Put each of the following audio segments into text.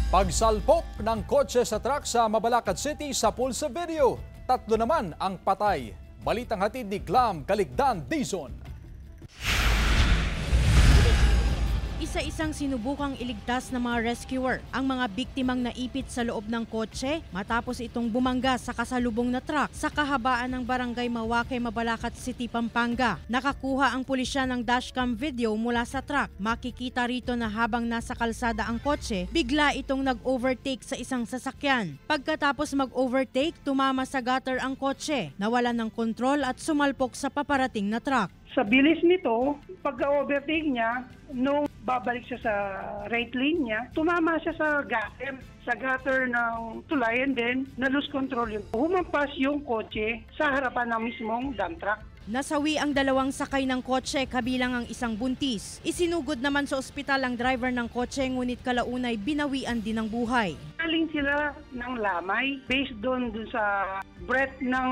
Pagsalpok ng kotse sa truck sa Mabalacat City sa pulsa video. 3 naman ang patay. Balitang hatid ni Glam Caligdan Dizon. Isa-isang sinubukang iligtas ng mga rescuer ang mga biktimang naipit sa loob ng kotse matapos itong bumangga sa kasalubong na truck sa kahabaan ng barangay Mawake, Mabalacat City, Pampanga. Nakakuha ang pulisya ng dashcam video mula sa truck. Makikita rito na habang nasa kalsada ang kotse, bigla itong nag-overtake sa isang sasakyan. Pagkatapos mag-overtake, tumama sa gutter ang kotse, nawalan ng kontrol at sumalpok sa paparating na truck. Sa bilis nito, pagka-overtake niya, nung babalik siya sa right lane niya, tumama siya sa gutter ng tulay, and then na-lose control yun. Humampas yung kotse sa harapan ng mismong dump truck. Nasawi ang 2 sakay ng kotse kabilang ang isang buntis. Isinugod naman sa ospital ang driver ng kotse, ngunit kalaunay binawian din ng buhay. Galing sila ng lamay based doon sa breath ng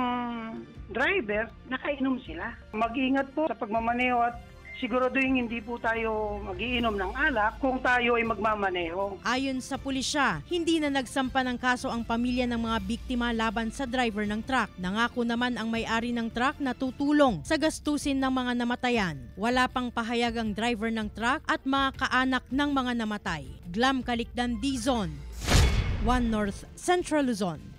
driver, nakainom sila. Mag-ingat po sa pagmamaneho at siguraduhin hindi po tayo mag-iinom ng alak kung tayo ay magmamaneho. Ayon sa pulisya, hindi na nagsampa ng kaso ang pamilya ng mga biktima laban sa driver ng truck. Nangako naman ang may-ari ng truck na tutulong sa gastusin ng mga namatayan. Wala pang pahayag ang driver ng truck at mga kaanak ng mga namatay. Glam Caligdan Dizon, 1 North Central Luzon.